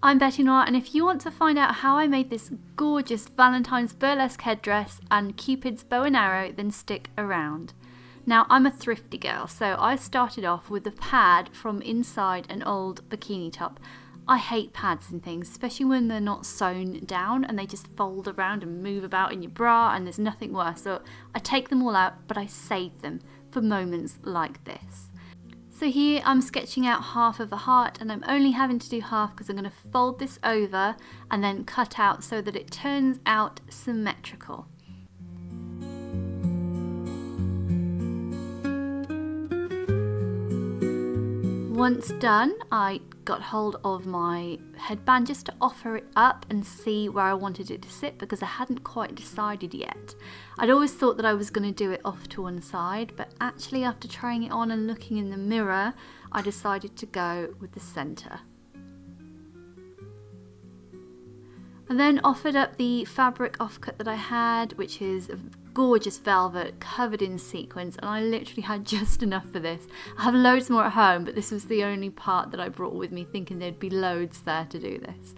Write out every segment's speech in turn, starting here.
I'm Betty Noir, and if you want to find out how I made this gorgeous Valentine's burlesque headdress and Cupid's bow and arrow, then stick around. Now, I'm a thrifty girl, so I started off with a pad from inside an old bikini top. I hate pads and things, especially when they're not sewn down and they just fold around and move about in your bra, and there's nothing worse. So I take them all out, but I save them for moments like this. So here I'm sketching out half of a heart, and I'm only having to do half because I'm going to fold this over and then cut out so that it turns out symmetrical. Once done, I got hold of my headband just to offer it up and see where I wanted it to sit, because I hadn't quite decided yet. I'd always thought that I was going to do it off to one side, but actually after trying it on and looking in the mirror, I decided to go with the centre. I then offered up the fabric offcut that I had, which is a gorgeous velvet covered in sequins, and I literally had just enough for this. I have loads more at home, but this was the only part that I brought with me, thinking there'd be loads there to do this.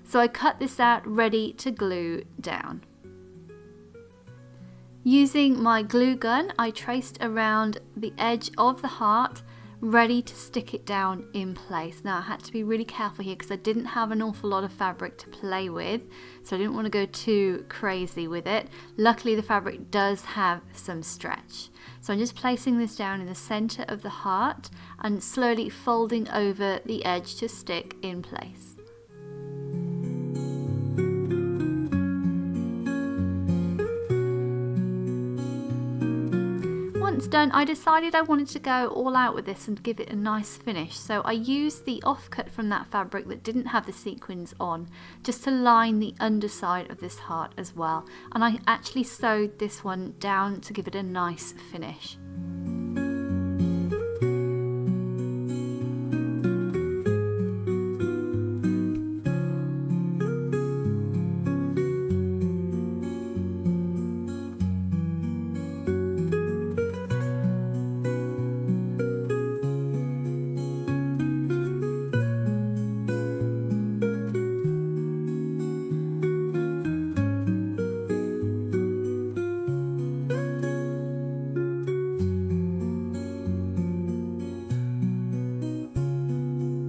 So I cut this out ready to glue down. Using my glue gun, I traced around the edge of the heart, ready to stick it down in place. Now I had to be really careful here because I didn't have an awful lot of fabric to play with, so I didn't want to go too crazy with it. Luckily the fabric does have some stretch. So I'm just placing this down in the center of the heart and slowly folding over the edge to stick in place. Once done, I decided I wanted to go all out with this and give it a nice finish, so I used the offcut from that fabric that didn't have the sequins on just to line the underside of this heart as well, and I actually sewed this one down to give it a nice finish.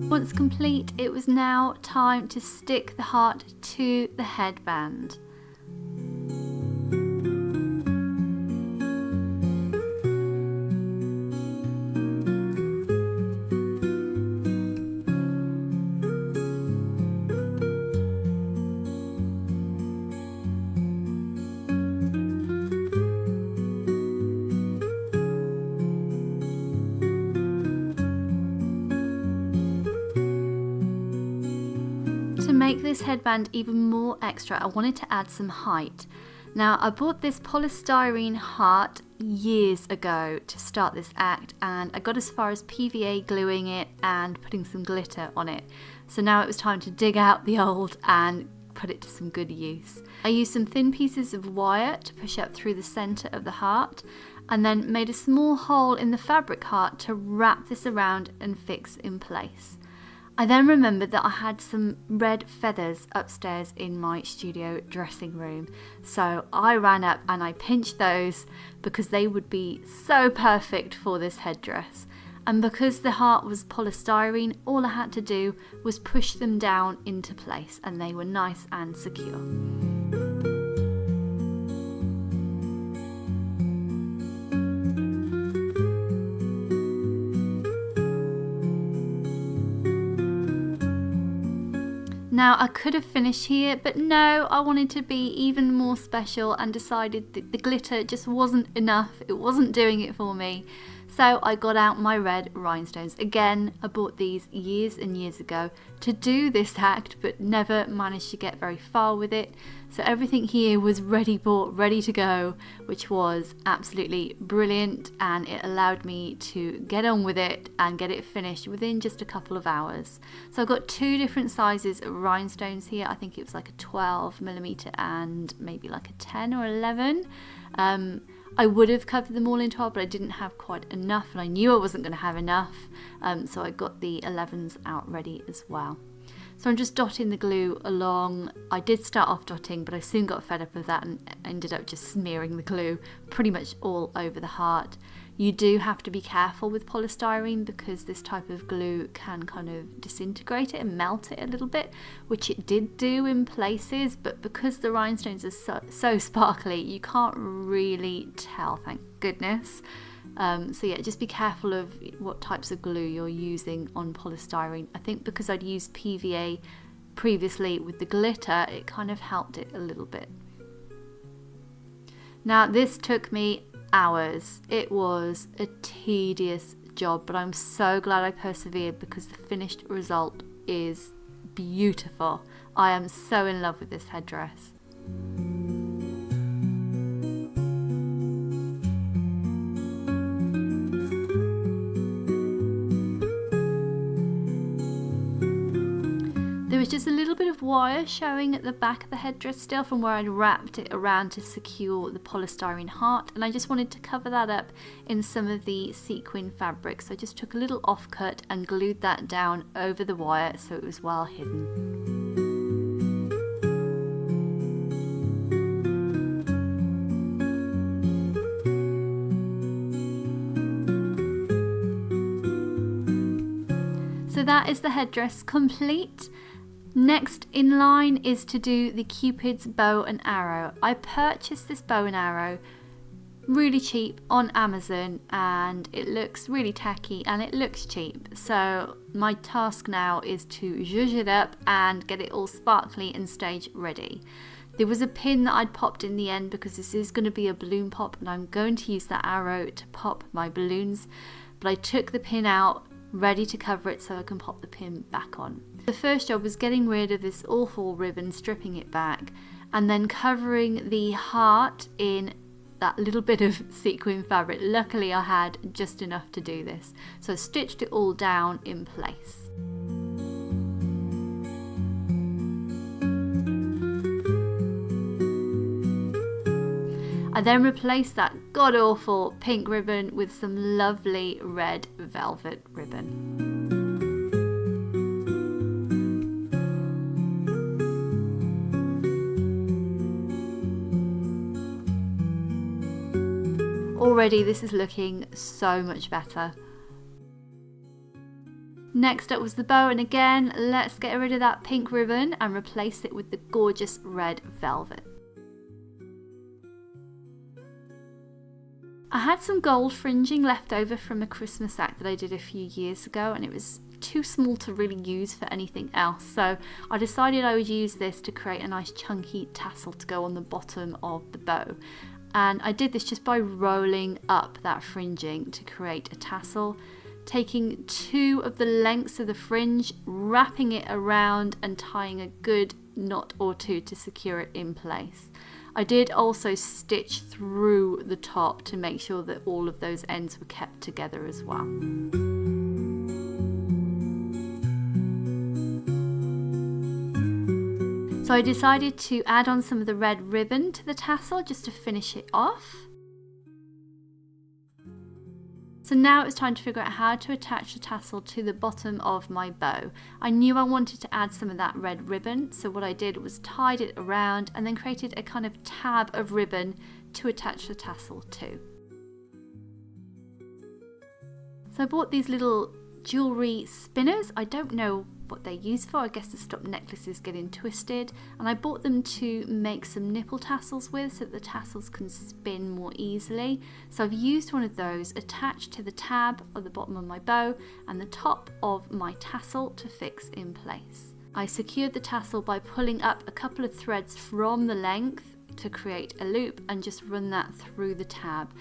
Once complete, it was now time to stick the heart to the headband. To make this headband even more extra, I wanted to add some height. Now, I bought this polystyrene heart years ago to start this act, and I got as far as PVA gluing it and putting some glitter on it. So now it was time to dig out the old and put it to some good use. I used some thin pieces of wire to push up through the center of the heart, and then made a small hole in the fabric heart to wrap this around and fix in place. I then remembered that I had some red feathers upstairs in my studio dressing room, so I ran up and I pinched those because they would be so perfect for this headdress. And because the heart was polystyrene, all I had to do was push them down into place, and they were nice and secure. Now, I could have finished here, but no, I wanted to be even more special and decided that the glitter just wasn't enough. It wasn't doing it for me. So I got out my red rhinestones. Again, I bought these years and years ago to do this act, but never managed to get very far with it. So everything here was ready bought, ready to go, which was absolutely brilliant, and it allowed me to get on with it and get it finished within just a couple of hours. So I've got two different sizes of rhinestones here. I think it was like a 12mm and maybe like a 10 or 11. I would have covered them all in 12, but I didn't have quite enough, and I knew I wasn't going to have enough, so I got the 11s out ready as well. So I'm just dotting the glue along. I did start off dotting, but I soon got fed up of that and ended up just smearing the glue pretty much all over the heart. You do have to be careful with polystyrene because this type of glue can kind of disintegrate it and melt it a little bit, which it did do in places, but because the rhinestones are so sparkly, you can't really tell, thank goodness. So yeah, just be careful of what types of glue you're using on polystyrene. I think because I'd used PVA previously with the glitter, it kind of helped it a little bit. Now this took me hours. It was a tedious job, but I'm so glad I persevered because the finished result is beautiful. I am so in love with this headdress. There was just a little bit of wire showing at the back of the headdress still from where I'd wrapped it around to secure the polystyrene heart, and I just wanted to cover that up in some of the sequin fabric. So I just took a little offcut and glued that down over the wire so it was well hidden. So that is the headdress complete. Next in line is to do the cupid's bow and arrow. I purchased this bow and arrow really cheap on Amazon, and it looks really tacky and it looks cheap. So my task now is to zhuzh it up and get it all sparkly and stage ready. There was a pin that I'd popped in the end because this is going to be a balloon pop and I'm going to use that arrow to pop my balloons, but I took the pin out ready to cover it so I can pop the pin back on. The first job was getting rid of this awful ribbon, stripping it back, and then covering the heart in that little bit of sequin fabric. Luckily I had just enough to do this, so I stitched it all down in place. I then replaced that god-awful pink ribbon with some lovely red velvet ribbon. Already this is looking so much better. Next up was the bow, and again, let's get rid of that pink ribbon and replace it with the gorgeous red velvet. I had some gold fringing left over from a Christmas act that I did a few years ago, and it was too small to really use for anything else, so I decided I would use this to create a nice chunky tassel to go on the bottom of the bow. And I did this just by rolling up that fringing to create a tassel, taking 2 of the lengths of the fringe, wrapping it around and tying a good knot or 2 to secure it in place. I did also stitch through the top to make sure that all of those ends were kept together as well. So I decided to add on some of the red ribbon to the tassel just to finish it off. So now it's time to figure out how to attach the tassel to the bottom of my bow. I knew I wanted to add some of that red ribbon, so what I did was tied it around and then created a kind of tab of ribbon to attach the tassel to. So I bought these little jewellery spinners. I don't know what they're used for, I guess to stop necklaces getting twisted, and I bought them to make some nipple tassels with so that the tassels can spin more easily. So I've used one of those attached to the tab at the bottom of my bow and the top of my tassel to fix in place. I secured the tassel by pulling up a couple of threads from the length to create a loop and just run that through the tab.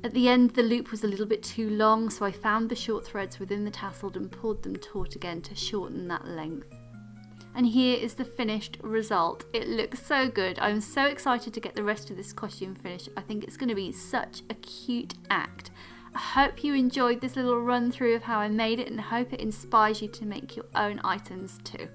At the end the loop was a little bit too long, so I found the short threads within the tassel and pulled them taut again to shorten that length. And here is the finished result. It looks so good. I'm so excited to get the rest of this costume finished. I think it's going to be such a cute act. I hope you enjoyed this little run through of how I made it and hope it inspires you to make your own items too.